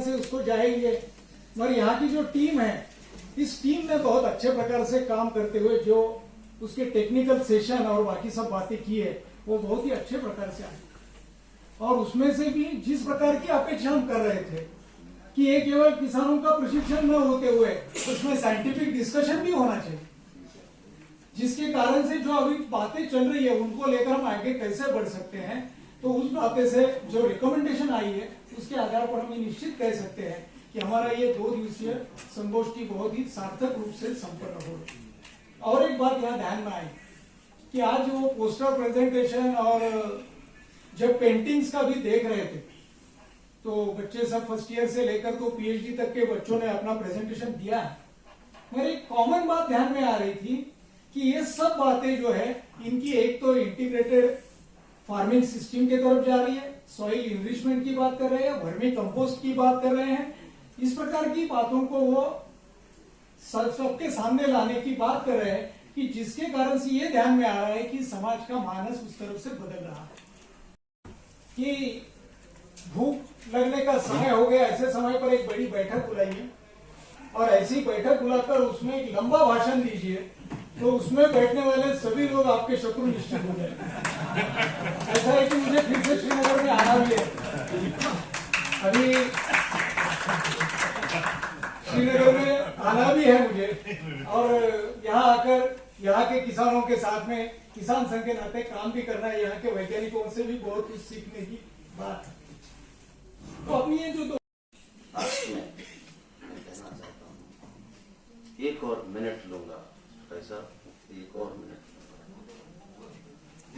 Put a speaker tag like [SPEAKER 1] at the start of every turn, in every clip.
[SPEAKER 1] से उसको जाएंगे। और यहाँ की जो टीम है, इस टीम ने बहुत अच्छे प्रकार से काम करते हुए जो उसके टेक्निकल सेशन और बाकी सब बातें की है वो बहुत ही अच्छे प्रकार से आई। और उसमें से भी जिस प्रकार की अपेक्षा हम कर रहे थे कि ये केवल किसानों का प्रशिक्षण न होते हुए उसमें साइंटिफिक डिस्कशन भी होना चाहिए, जिसके कारण से जो अभी बातें चल रही है उनको लेकर हम आगे कैसे बढ़ सकते हैं, तो उस बातें से जो रिकमेंडेशन आई है उसके आधार पर हम निश्चित कह सकते हैं कि हमारा ये 2 दिवसीय संगोष्ठी बहुत ही सार्थक रूप से संपन्न हो रही है। और एक बात यहाँ ध्यान में आई कि आज वो पोस्टर प्रेजेंटेशन और जब पेंटिंग्स का भी देख रहे थे तो बच्चे सब फर्स्ट ईयर से लेकर तो पीएचडी तक के बच्चों ने अपना प्रेजेंटेशन दिया है। मेरी एक कॉमन बात ध्यान में आ रही थी कि ये सब बातें जो है इनकी एक तो इंटीग्रेटेड फार्मिंग सिस्टम की तरफ जा रही है, सॉइल इनरिचमेंट की बात कर रहे हैं, वर्मी कंपोस्ट की बात कर रहे हैं, इस प्रकार की बातों को वो सबके सामने लाने की बात कर रहे हैं कि जिसके कारण से ये ध्यान में आ रहा है कि समाज का मानस उस तरफ से बदल रहा है कि भूख लगने का समय हो गया। ऐसे समय पर एक बड़ी बैठक बुलाइए और ऐसी बैठक बुलाकर उसमें एक लंबा भाषण दीजिए तो उसमें बैठने वाले सभी लोग आपके शत्रु निश्चित हो जाएंगे। ऐसा है कि मुझे फिर से श्रीनगर में आना भी है। अभी श्रीनगर में आना भी है मुझे और यहाँ आकर यहाँ के किसानों के साथ में किसान संघ के नाते काम भी करना है। यहाँ के वैज्ञानिकों से भी बहुत कुछ सीखने की बात है। तो अपनी ये जो
[SPEAKER 2] मैं कहना चाहता हूँ, एक और मिनट लूंगा भाई साहब, एक और मिनट।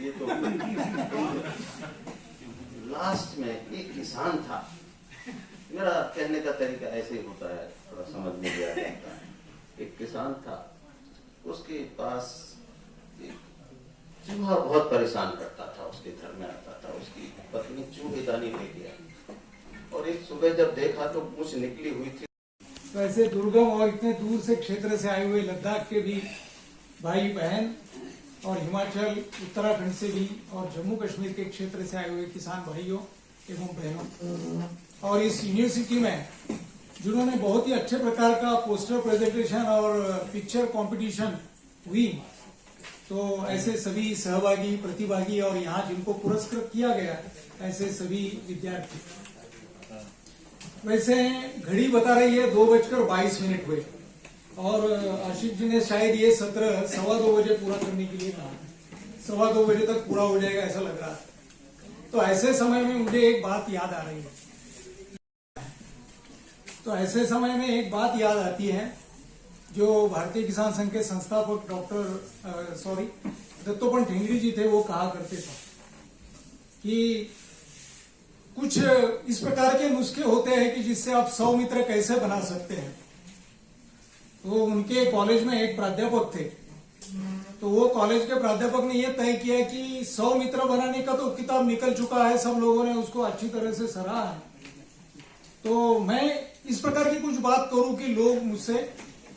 [SPEAKER 2] ये तो लास्ट में एक किसान था, मेरा कहने का तरीका ऐसे ही होता है, थोड़ा समझ में आ जाता है। एक किसान था, उसके पास एक चूहा बहुत परेशान करता था, उसके घर में आता था। उसकी पत्नी चूहेदानी लेके आई और एक सुबह जब देखा तो पूंछ निकली हुई थी।
[SPEAKER 1] तो ऐसे दुर्गम और इतने दूर से क्षेत्र से आए हुए लद्दाख के भी भाई बहन और हिमाचल उत्तराखंड से भी और जम्मू कश्मीर के क्षेत्र से आए हुए किसान भाइयों एवं बहनों और इस यूनिवर्सिटी में जिन्होंने बहुत ही अच्छे प्रकार का पोस्टर प्रेजेंटेशन और पिक्चर कंपटीशन हुई, तो ऐसे सभी सहभागी प्रतिभागी और यहाँ जिनको पुरस्कृत किया गया ऐसे सभी विद्यार्थी। वैसे घड़ी बता रही है 2:22 हुए और आशिष जी ने शायद ये सत्र 2:15 बजे पूरा करने के लिए कहा, 2:15 बजे तक पूरा हो जाएगा ऐसा लग रहा है। तो ऐसे समय में मुझे एक बात याद आ रही है, तो ऐसे समय में एक बात याद आती है जो भारतीय किसान संघ के संस्थापक दत्तोपंत ठेंगड़ी जी थे, वो कहा करते थे कि कुछ इस प्रकार के नुस्खे होते हैं कि जिससे आप 100 मित्र कैसे बना सकते हैं। तो उनके कॉलेज में एक प्राध्यापक थे, तो वो कॉलेज के प्राध्यापक ने यह तय किया कि 100 मित्र बनाने का तो किताब निकल चुका है, सब लोगों ने उसको अच्छी तरह से सराहा है, तो मैं इस प्रकार की कुछ बात करूं कि लोग मुझसे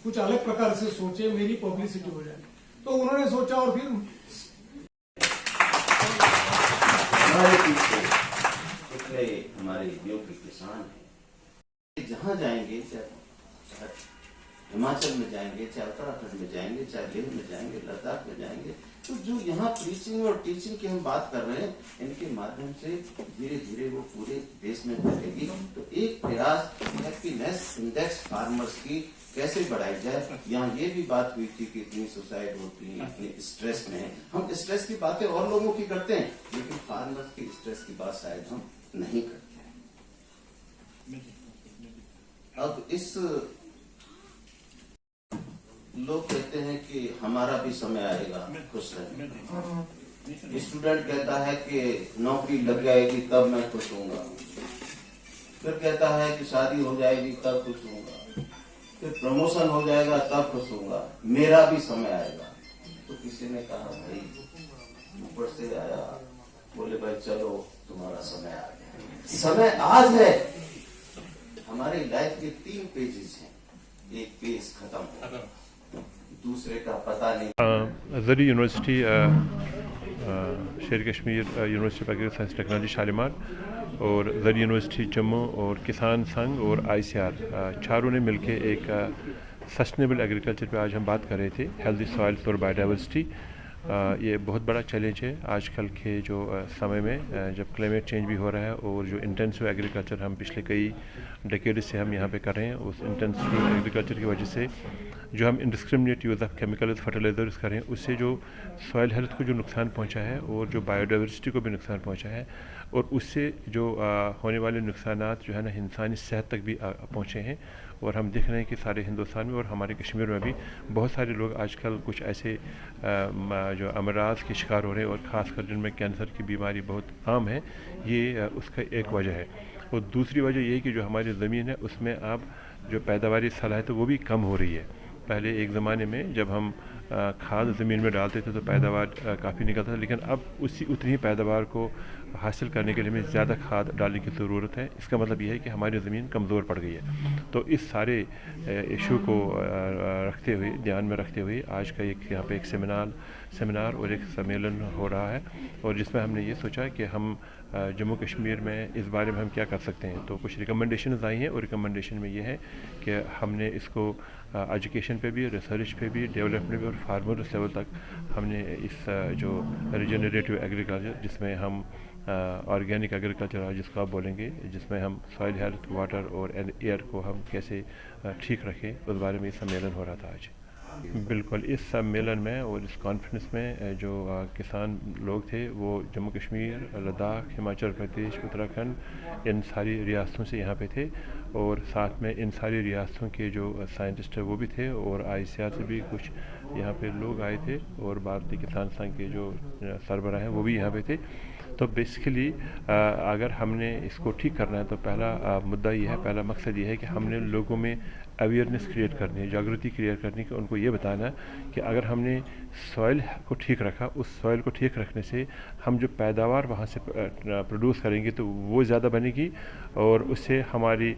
[SPEAKER 1] कुछ अलग प्रकार से सोचे, मेरी पब्लिसिटी हो जाए। तो उन्होंने सोचा और फिर
[SPEAKER 2] हमारे योग्य किसान हैं, जहां जाएंगे, चाहे हिमाचल में जाएंगे, चाहे उत्तराखंड में जाएंगे, चाहे लेह में जाएंगे, लद्दाख में जाएंगे, तो जो यहाँ प्रीचिंग और टीचिंग की हम बात कर रहे हैं, इनके माध्यम से धीरे धीरे वो पूरे देश में फैलेगी। तो एक प्रयास हैप्पीनेस इंडेक्स फार्मर्स की कैसे बढ़ाई जाए। यहाँ ये भी बात हुई थी कि इतनी सुसाइड होती है, इतनी स्ट्रेस में, हम स्ट्रेस की बातें और लोगों की करते हैं लेकिन फार्मर्स की स्ट्रेस की बात शायद हम नहीं करते हैं। अब इस लोग कहते हैं कि हमारा भी समय आएगा खुश रहने। स्टूडेंट कहता है कि नौकरी लग जाएगी तब मैं खुश होऊंगा, फिर कहता है कि शादी हो जाएगी तब खुश होऊंगा, फिर प्रमोशन हो जाएगा तब खुश होऊंगा, मेरा भी समय आएगा। तो किसी ने कहा भाई ऊपर से आया, बोले भाई चलो तुम्हारा समय आ गया। समय आज है। हमारी लाइफ के 3 पेजेस हैं, एक पेज खत्म हो, दूसरे का पता नहीं।
[SPEAKER 3] ज़री यूनिवर्सिटी शेर Kashmir university of agriculture science technology Shalimar और ज़र यूनिवर्सिटी जम्मू और किसान संघ और ICR चारों ने मिलकर एक सस्टेनेबल एग्रीकल्चर पे आज हम बात कर रहे थे, हेल्दी सॉइल्स और बायोडाइवर्सिटी। ये बहुत बड़ा चैलेंज है आजकल के जो समय में, जब क्लाइमेट चेंज भी हो रहा है और जो इंटेंसिव एग्रीकल्चर हम पिछले कई डेकेड से हम यहाँ पे कर रहे हैं, उस इंटेंसिव एग्रीकल्चर की वजह से जो हम indiscriminate use of chemicals fertilisers करें, उससे जो सॉइल हेल्थ को जो नुकसान पहुँचा है और जो बायोडाइवर्सिटी को भी नुकसान पहुँचा है, और उससे जो होने वाले नुकसानात जो है ना इंसानी सेहत तक भी पहुँचे हैं। और हम देख रहे हैं कि सारे हिंदुस्तान में और हमारे कश्मीर में भी बहुत सारे लोग आजकल कुछ ऐसे जो अमराज के शिकार हो रहे हैं, और ख़ासकर जिनमें कैंसर की बीमारी बहुत आम है, ये उसका एक वजह है। और दूसरी वजह ये है कि जो हमारी ज़मीन है उसमें अब जो पैदावारी सलाहियत है वो भी कम हो रही है। पहले एक ज़माने में जब हम खाद ज़मीन में डालते थे तो पैदावार काफ़ी निकलता था, लेकिन अब उतनी ही पैदावार को हासिल करने के लिए हमें ज़्यादा खाद डालने की ज़रूरत है। इसका मतलब यह है कि हमारी ज़मीन कमज़ोर पड़ गई है। तो इस सारे इशू को रखते हुए, ध्यान में रखते हुए आज का एक यहाँ पे एक सेमिनार और एक सम्मेलन हो रहा है, और जिसमें हमने ये सोचा कि हम जम्मू कश्मीर में इस बारे में हम क्या कर सकते हैं। तो कुछ रिकमेंडेशंस आई हैं, और रिकमेंडेशन में ये है कि हमने इसको एजुकेशन पे भी, रिसर्च पे भी, डेवलपमेंट पे और फार्मर लेवल तक हमने इस जो रिजेनरेटिव एग्रीकल्चर, जिसमें हम ऑर्गेनिक एग्रीकल्चर जिसको आप बोलेंगे, जिसमें हम सॉइल हेल्थ, वाटर और एयर को हम कैसे ठीक रखें, उस बारे में सम्मेलन हो रहा था आज। बिल्कुल, इस सम्मेलन में और इस कॉन्फ्रेंस में जो किसान लोग थे वो जम्मू कश्मीर, लद्दाख, हिमाचल प्रदेश, उत्तराखंड, इन सारी रियासतों से यहाँ पे थे, और साथ में इन सारी रियासतों के जो साइंटिस्ट हैं वो भी थे, और ICR से भी कुछ यहाँ पे लोग आए थे, और भारतीय किसान संघ के जो सरबराह हैं वो भी यहाँ पे थे। तो बेसिकली अगर हमने इसको ठीक करना है तो पहला मुद्दा ये है, पहला मकसद ये है कि हमने लोगों में अवेयरनेस क्रिएट करनी है, जागृति क्रिएट करनी है, कि उनको ये बताना कि अगर हमने सॉइल को ठीक रखा, उस सॉइल को ठीक रखने से हम जो पैदावार वहाँ से प्रोड्यूस करेंगे तो वो ज़्यादा बनेगी, और उससे हमारे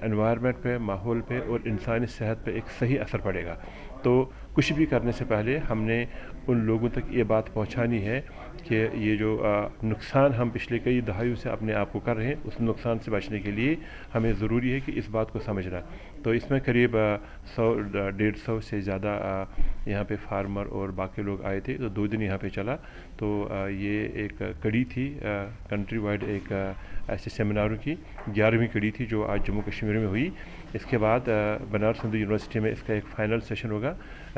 [SPEAKER 3] एनवायरनमेंट पे, माहौल पे और इंसानी सेहत पे एक सही असर पड़ेगा। तो कुछ भी करने से पहले हमने उन लोगों तक ये बात पहुंचानी है कि ये जो नुकसान हम पिछले कई दहाइयों से अपने आप को कर रहे हैं, उस नुकसान से बचने के लिए हमें ज़रूरी है कि इस बात को समझना। तो इसमें करीब 100-150 से ज़्यादा यहाँ पे फार्मर और बाकी लोग आए थे, तो 2 दिन यहाँ पे चला। तो ये एक कड़ी थी कंट्री वाइड एक ऐसे सेमिनारों की 11वीं कड़ी थी जो आज जम्मू कश्मीर में हुई। इसके बाद बनारस हिंदू यूनिवर्सिटी में इसका एक फ़ाइनल सेशन होगा,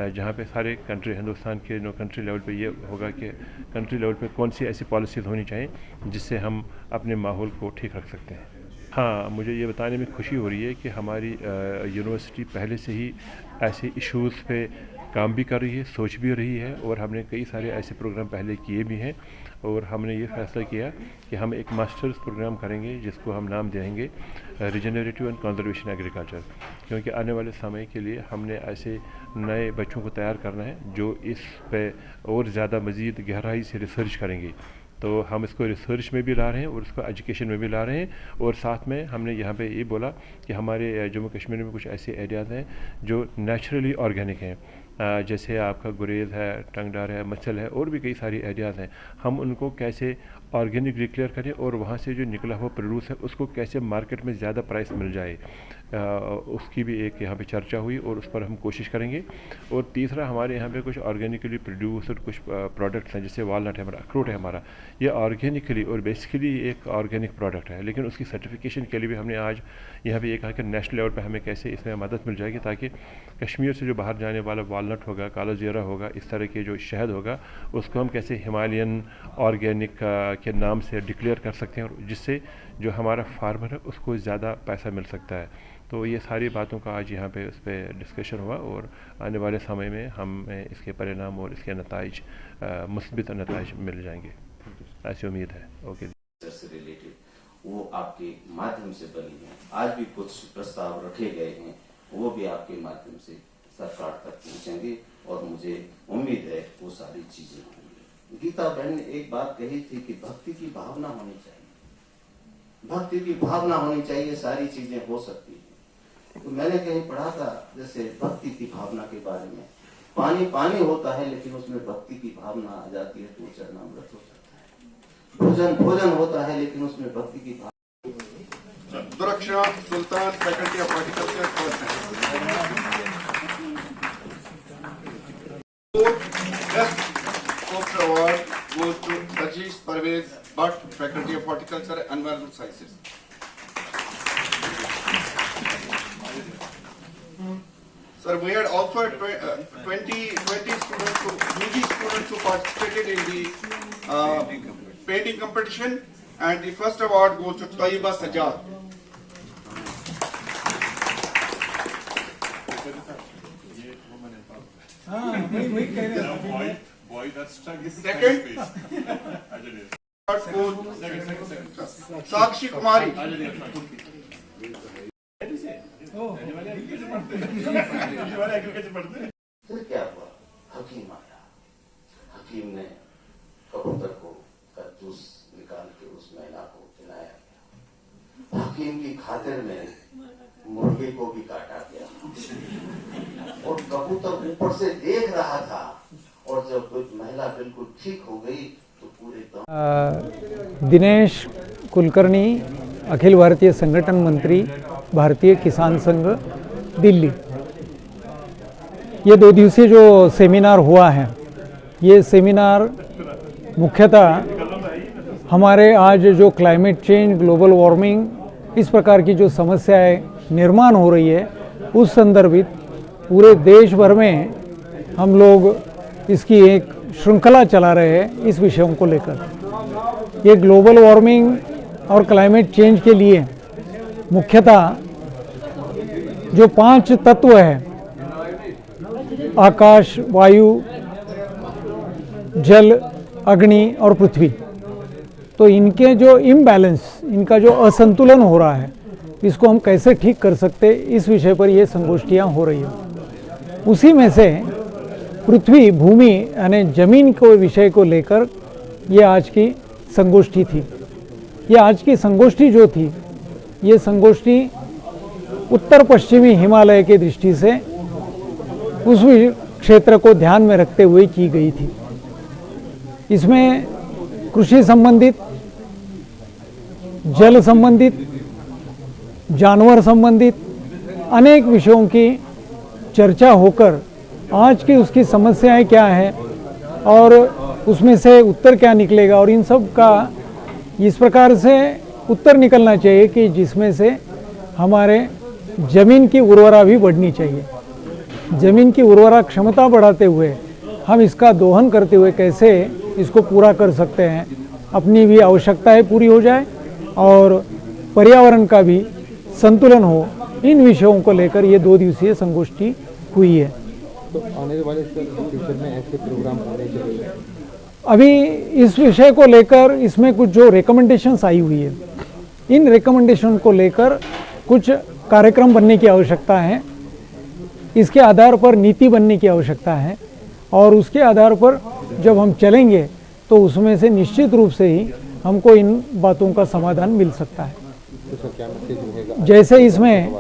[SPEAKER 3] जहाँ पे सारे हिंदुस्तान के कंट्री लेवल पे ये होगा कि कंट्री लेवल पे कौन सी ऐसी पॉलिसीज़ होनी चाहिए जिससे हम अपने माहौल को ठीक रख सकते हैं। हाँ, मुझे ये बताने में खुशी हो रही है कि हमारी यूनिवर्सिटी पहले से ही ऐसे इश्यूज़ पे काम भी कर रही है, सोच भी रही है, और हमने कई सारे ऐसे प्रोग्राम पहले किए भी हैं, और हमने ये फैसला किया कि हम एक मास्टर्स प्रोग्राम करेंगे जिसको हम नाम देंगे रिजेनरेटिव एंड कंजर्वेशन एग्रीकल्चर, क्योंकि आने वाले समय के लिए हमने ऐसे नए बच्चों को तैयार करना है जो इस पे और ज़्यादा मज़ीद गहराई से रिसर्च करेंगे। तो हम इसको रिसर्च में भी ला रहे हैं और इसको एजुकेशन में भी ला रहे हैं, और साथ में हमने यहाँ पे ये बोला कि हमारे जम्मू कश्मीर में कुछ ऐसे एरियाज़ हैं जो नेचुरली ऑर्गेनिक हैं, जैसे आपका गुरेज़ है, टंगडार है, मच्छल है, और भी कई सारी एरियाज़ हैं। हम उनको कैसे ऑर्गेनिक डिक्लेयर करें और वहाँ से जो निकला हुआ प्रोड्यूस है उसको कैसे मार्केट में ज़्यादा प्राइस मिल जाए, उसकी भी एक यहाँ पे चर्चा हुई, और उस पर हम कोशिश करेंगे। और तीसरा, हमारे यहाँ पे कुछ ऑर्गेनिकली प्रोड्यूस और कुछ प्रोडक्ट्स हैं, जैसे वालनट है हमारा, अखरोट है हमारा, ये ऑर्गेनिकली और बेसिकली एक ऑर्गेनिक प्रोडक्ट है, लेकिन उसकी सर्टिफिकेशन के लिए भी हमने आज यहाँ पे ये कहा कि नेशनल लेवल पे हमें कैसे इसमें मदद मिल जाएगी, ताकि कश्मीर से जो बाहर जाने वाला वालनट होगा, काला जीरा होगा, इस तरह के जो शहद होगा, उसको हम कैसे हिमालयन ऑर्गेनिक के नाम से डिक्लेयर कर सकते हैं, और जिससे जो हमारा फार्मर है उसको ज़्यादा पैसा मिल सकता है। तो ये सारी बातों का आज यहाँ पे उस पर डिस्कशन हुआ, और आने वाले समय में हमें इसके परिणाम और इसके नताइज, मुस्बित नताइज मिल जाएंगे, ऐसी उम्मीद है। ओके,
[SPEAKER 2] से रिलेटेड वो आपके माध्यम से बनी है। आज भी कुछ प्रस्ताव रखे गए हैं, वो भी आपके माध्यम से सरकार तक पहुंचेंगे, और मुझे उम्मीद है वो सारी चीजें होंगी। गीता बहन ने एक बात कही थी कि भक्ति की भावना होनी चाहिए, भक्ति की भावना होनी चाहिए, सारी चीजें हो सकती है। तो मैंने कहीं पढ़ा था, जैसे भक्ति की भावना के बारे में, पानी पानी होता है लेकिन उसमें भक्ति की भावना आ जाती है तो चरणामृत हो सकता है। भोजन होता है, लेकिन उसमें भक्ति की भावना।
[SPEAKER 4] Duraksha Sultan, Faculty of Horticulture, Best Poster Award goes to Rajesh Parvez Bhatt, Faculty of Horticulture and Environmental Sciences. Sir, we had also 20 students, UG students who participated in the painting competition, and the first award goes to Taiba Sajjad.
[SPEAKER 1] हाँ वही कह रहे हैं।
[SPEAKER 5] Boy, that's stuck in
[SPEAKER 4] Second.
[SPEAKER 5] space.
[SPEAKER 4] Sakshi Kumari.
[SPEAKER 2] फिर क्या हुआ, हकीम आया, हकीम ने कबूतर को का जूस निकाल के उस महिला को पिलाया। हकीम की खातिर में मुर्गी को भी काटा गया, और कबूतर ऊपर से देख रहा था, और जब कोई महिला बिल्कुल ठीक हो गई तो पूरे
[SPEAKER 6] दिनेश कुलकर्णी, अखिल भारतीय संगठन मंत्री, भारतीय किसान संघ, दिल्ली। ये 2 दिवसीय जो सेमिनार हुआ है, ये सेमिनार मुख्यतः हमारे आज जो क्लाइमेट चेंज, ग्लोबल वार्मिंग, इस प्रकार की जो समस्याएं निर्माण हो रही है, उस संदर्भित पूरे देश भर में हम लोग इसकी एक श्रृंखला चला रहे हैं इस विषयों को लेकर। ये ग्लोबल वार्मिंग और क्लाइमेट चेंज के लिए मुख्यतः जो 5 तत्व हैं, आकाश, वायु, जल, अग्नि और पृथ्वी, तो इनके जो इम्बैलेंस, इनका जो असंतुलन हो रहा है, इसको हम कैसे ठीक कर सकते, इस विषय पर ये संगोष्ठियाँ हो रही हैं। उसी में से पृथ्वी, भूमि यानी जमीन को विषय को लेकर ये आज की संगोष्ठी थी। ये आज की संगोष्ठी जो थी, ये संगोष्ठी उत्तर पश्चिमी हिमालय की दृष्टि से उस क्षेत्र को ध्यान में रखते हुए की गई थी। इसमें कृषि संबंधित, जल संबंधित, जानवर संबंधित अनेक विषयों की चर्चा होकर आज की उसकी समस्याएं क्या हैं और उसमें से उत्तर क्या निकलेगा, और इन सब का इस प्रकार से उत्तर निकलना चाहिए कि जिसमें से हमारे ज़मीन की उर्वरा भी बढ़नी चाहिए। ज़मीन की उर्वरा क्षमता बढ़ाते हुए हम इसका दोहन करते हुए कैसे इसको पूरा कर सकते हैं, अपनी भी आवश्यकताएं पूरी हो जाए और पर्यावरण का भी संतुलन हो, इन विषयों को लेकर ये 2 दिवसीय संगोष्ठी हुई है।
[SPEAKER 7] तो आने वाले फ्यूचर में ऐसे प्रोग्राम होने चाहिए।
[SPEAKER 6] अभी इस विषय को लेकर इसमें कुछ जो रिकमेंडेशंस आई हुई है, इन रिकमेंडेशन को लेकर कुछ कार्यक्रम बनने की आवश्यकता है, इसके आधार पर नीति बनने की आवश्यकता है, और उसके आधार पर जब हम चलेंगे तो उसमें से निश्चित रूप से ही हमको इन बातों का समाधान मिल सकता है।
[SPEAKER 7] तो सर क्या मैसेज रहेगा?
[SPEAKER 6] जैसे इसमें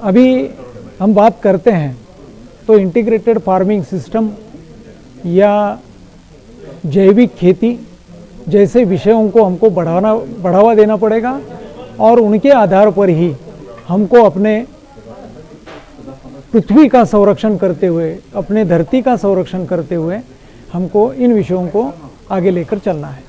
[SPEAKER 6] अभी हम बात करते हैं तो इंटीग्रेटेड फार्मिंग सिस्टम या जैविक खेती जैसे विषयों को हमको बढ़ावा देना पड़ेगा, और उनके आधार पर ही हमको अपने पृथ्वी का संरक्षण करते हुए, अपने धरती का संरक्षण करते हुए हमको इन विषयों को आगे लेकर चलना है।